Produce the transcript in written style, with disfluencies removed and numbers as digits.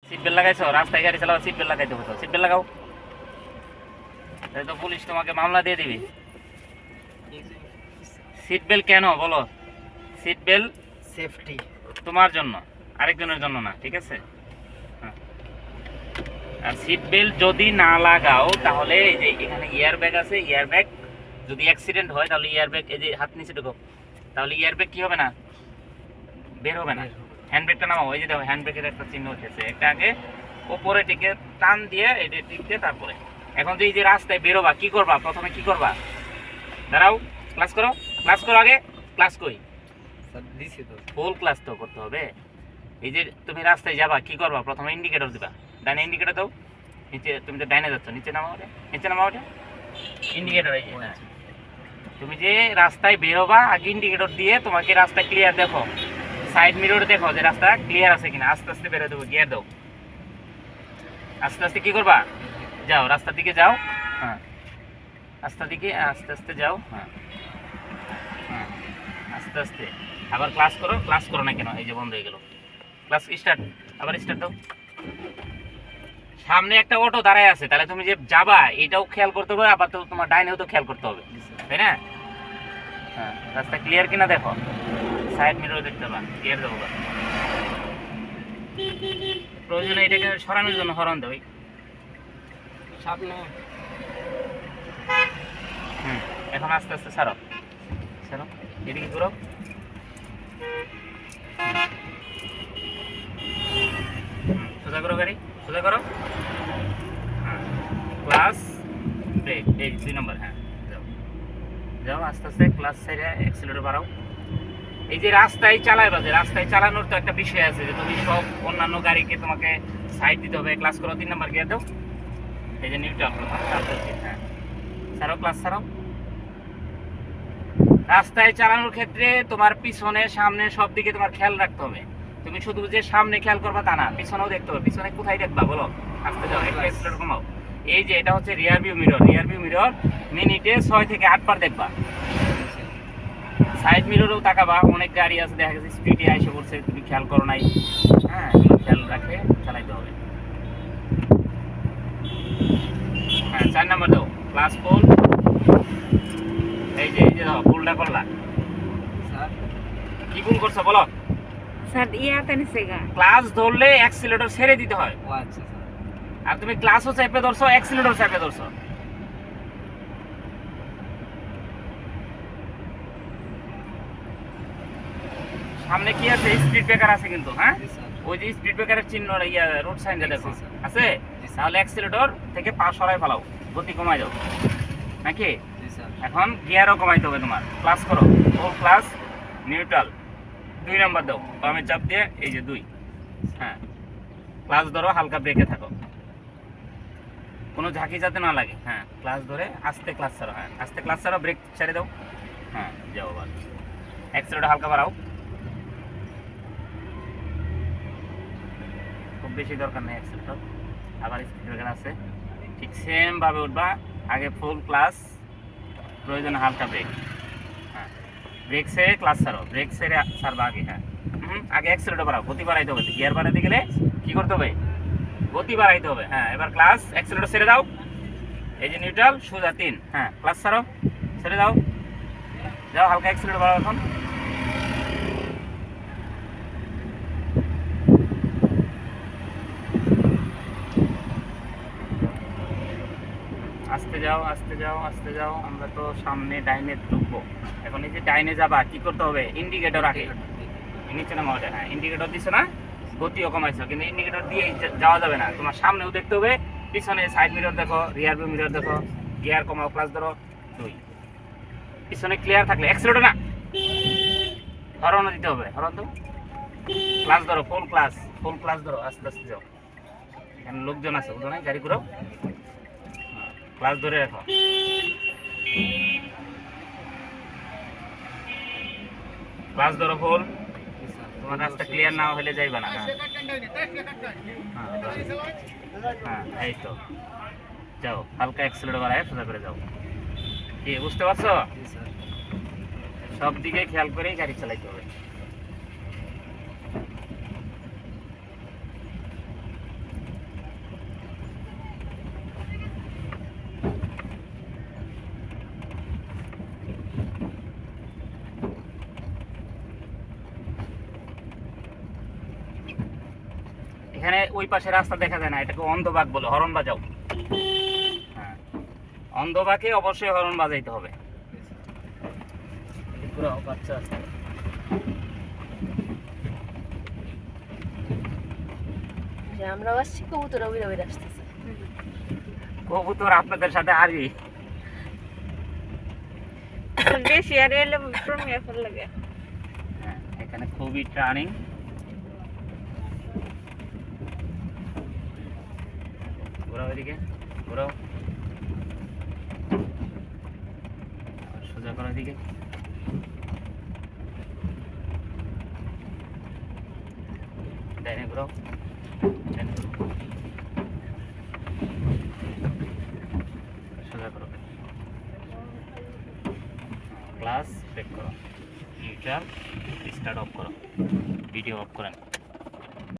Seat belt লাগাইছো? রাস্তায় গাড়ি চালাও, সিট বেল্ট লাগাইতে হতো। সিট বেল্ট লাগাও, তাই তো পুলিশ তোমাকে মামলা দিয়ে দিবে। সিট বেল্ট কেন বলো? সিট বেল্ট সেফটি তোমার জন্য, আরেকজনের জন্য না, ঠিক আছে? হ্যাঁ। আর সিট বেল্ট যদি না লাগাও তাহলে এই যে এখানে এয়ার ব্যাগ আছে, এয়ার ব্যাগ যদি অ্যাক্সিডেন্ট হয় তাহলে এয়ার ব্যাগ, এই যে হাত নিচে ঢুকো, তাহলে এয়ার ব্যাগ কি হবে না, বের হবে না। হ্যান্ড ব্রেকটা নামাও, ওই যে দেখো হ্যান্ড ব্রেকের একটা চিহ্ন উঠেছে, একটা আগে ওপরে টিকে টান দিয়ে এটা টিক দিয়ে তারপরে। এখন যে এই যে রাস্তায় বেরোবা কি করবা, প্রথমে কি করবা? দাঁড়াও, ক্লাস করো, ক্লাস করো, আগে ক্লাস কই, ফুল ক্লাস তো করতে হবে। এই যে তুমি রাস্তায় যাবা কি করবা, প্রথমে ইন্ডিকেটর দিবা, ডাইনে ইন্ডিকেটর দাও, নিচে তুমি তো ডাইনে যাচ্ছ, নিচে নামাও ওটা, নিচে নামাও ওটা, ইন্ডিকেটর। এই যে তুমি যে রাস্তায় বেরোবা আগে ইন্ডিকেটর দিয়ে তোমাকে রাস্তা ক্লিয়ার দেখো, সাইড মিরর দেখো যে রাস্তা ক্লিয়ার আছে কিনা, আস্তে আস্তে বেরো দেবো, গিয়ার দাও, আস্তে আস্তে কি করবা, যাও রাস্তার দিকে যাও, হ্যাঁ রাস্তার দিকে আস্তে আস্তে যাও, হ্যাঁ হ্যাঁ আস্তে আস্তে। আবার ক্লাস করো, ক্লাস করো না কেন, এই যে বন্ধ হয়ে গেল, ক্লাস স্টার্ট, আবার স্টার্ট দাও। সামনে একটা অটো দাঁড়ায় আছে, তাহলে তুমি যে যাবা এটাও খেয়াল করতে হবে, আবার তো তোমার ডাইনেও তো খেয়াল করতে হবে, তাই না? হ্যাঁ রাস্তা ক্লিয়ার কিনা দেখো, সাইড মিরর দেখতে পাবা, গিয়ার দেবো। প্রয়োজনে এটাকে সরানোর জন্য হরন দেবে সামনে। এখন আস্তে আস্তে ছাড়ো, ছাড়ো, এদিকে ঘুরো, সোজা করো গাড়ি, সোজা করো, ক্লাস ব্রেক, এই 2 নম্বর, হ্যাঁ যাও যাও আস্তে আস্তে, ক্লাস সাইডে অ্যাক্সিলারেটর বাড়াও। এই যে রাস্তায় চালাইবা, যে রাস্তায় চালানোর তো একটা বিষয় আছে যে তুমি সব অন্যান্য গাড়িকে তোমাকে সাইড দিতে হবে, ক্লাস করো, 3 নম্বর গিয়ার দাও, এই যে নিউট্রাল, হ্যাঁ ছাড়ো, ক্লাস ছাড়ো। রাস্তায় চালানোর ক্ষেত্রে তোমার পিছনে সামনে সব দিকে তোমার খেয়াল রাখতে হবে, তুমি শুধু যে সামনে খেয়াল করবা তা না, পিছনেও দেখতে হবে। পিছনে কোথায় দেখবা বলো, আস্তে যাও, একটু অ্যাক্সিলারেটর কমাও। এই যে এটা হচ্ছে rear view mirror, rear view mirror মিনিটে 6 থেকে 8 বার দেখবা। সাইড মিররেও তাকাবা, অনেক গাড়ি আছে দেখা গেছে স্পিডে এসে পড়ছে, তুমি খেয়াল করো নাই, হ্যাঁ খেয়াল রাখে চালাইতে হবে। হ্যাঁ 4 নাম্বার দাও, ক্লাস পোল, এই যে দাও, ভুলটা করলা, কি ভুল করছো বলো? স্যার ইয়াতে নিছেগা, ক্লাস ধরলে অ্যাক্সিলারেটর ছেড়ে দিতে হয়। ও আচ্ছা স্যার, আর তুমি ক্লাসও চেপে ধরছো, অ্যাক্সিলারেটর চেপে ধরছো। সামনে কি আছে, স্পিড ব্রেকার আছে কিন্তু, হ্যাঁ ওই যে স্পিড ব্রেকারের চিহ্ন, ইয়া রোড সাইনটা দেখো আছে, তাহলে অ্যাক্সিলারেটর থেকে পা সরাই ফেলাও, গতি কমাই দাও নাকি। এখন গিয়ারও কমাইতে হবে তোমার, ক্লাস করো, ফুল ক্লাস, নিউট্রাল, 2 নাম্বার দাও, বামে চাপ দিয়ে, এই যে 2, হ্যাঁ ক্লাস ধরো, হালকা ব্রেকে থাকো, কোনো ঝাঁকি যাতে না লাগে, হ্যাঁ ক্লাস ধরে আস্তে ক্লাস ছাড়ো, হ্যাঁ আস্তে ক্লাস ছাড়ো, ব্রেক ছেড়ে দাও, হ্যাঁ যাও আবার অ্যাক্সিলারেটর হালকা বাড়াও, খুব বেশি দরকার নেই অ্যাক্সিলারেটর। আবার স্পিড ব্রেকার আছে, ঠিক সেম ভাবে উঠবা, আগে ফুল ক্লাস, প্রয়োজনে হালকা ব্রেক, হ্যাঁ ব্রেক ছেড়ে ক্লাস ছাড়ো, ব্রেক ছেড়ে ছাড়বা আগে, হ্যাঁ আগে অ্যাক্সিলারেটর বাড়াও, গতি বাড়াইতে হবে, গিয়ার বাড়াইতে গেলে কি করতে হবে, গতি বাড়াইতে হবে। হ্যাঁ এবার ক্লাস, অ্যাক্সিলারেটর ছেড়ে দাও, এই যে নিউট্রাল সোজা 3, হ্যাঁ ক্লাস ছাড়ো, ছেড়ে দাও, যাও হালকা অ্যাক্সিলারেটর বাড়াও, এখন আস্তে যাও, আস্তে যাও, আস্তে যাও, আমরা তো সামনে ডাইনে ঢুকবো। এখন এই যে ডাইনে যাবা কি করতে হবে, ইন্ডিকেটর আগে নিচে নামা ওটা, হ্যাঁ ইন্ডিকেটর দিছো না, গতিও কমাইছো, কিন্তু ইন্ডিকেটর দিয়ে যাওয়া যাবে না, তোমার সামনেও দেখতে হবে, পিছনে সাইড মিরর দেখো, রিয়ার ভিউ মিরর দেখো, গিয়ার কমাও, ক্লাস ধরো 2, পিছনে ক্লিয়ার থাকলে অ্যাক্সিলারেটর না, হরনও দিতে হবে, হরন তো, ক্লাস ধরো, ফুল ক্লাস, ফুল ক্লাস ধরো, আস্তে আস্তে যাও, এখানে লোকজন আছে বুঝো না, গাড়ি ঘুরাও, ক্লাস ধরে রাখো, ক্লাস ধরো ফুল, তোমার রাস্তা ক্লিয়ার না হলে যাইবা না, হ্যাঁ এই তো যাও, হালকা অ্যাক্সিলারেটর বাড়ায় সোজা করে যাও, কি বুঝতে পারছো? সব দিকে খেয়াল করেই গাড়ি চালাইতে হবে। এখানে ওই পাশে রাস্তা দেখা যায় না, এটাকে অন্ধবাগ বলে, হরন বাজাও। হ্যাঁ, অন্ধবাগে অবশ্যই হরন বাজাইতে হবে। পুরো বাচ্চা আছে। যে আমরা আসছি কবুতর উড়ে উড়ে আসতেছে। কবুতর আপনাদের সাথে আরই। বেশি আর এলে প্রমিয়া ফেল লাগে। হ্যাঁ, এখানে খুবই টার্নিং। ঘোরাও এদিকে, ঘোরাও, আবার সোজা করো এদিকে। ডাইনে ঘোরাও, ডাইনে ঘোরাও। সোজা করো, ক্লাস ব্রেক করো, নিউট্রাল, স্টার্ট অফ করো, ভিডিও অফ করেন।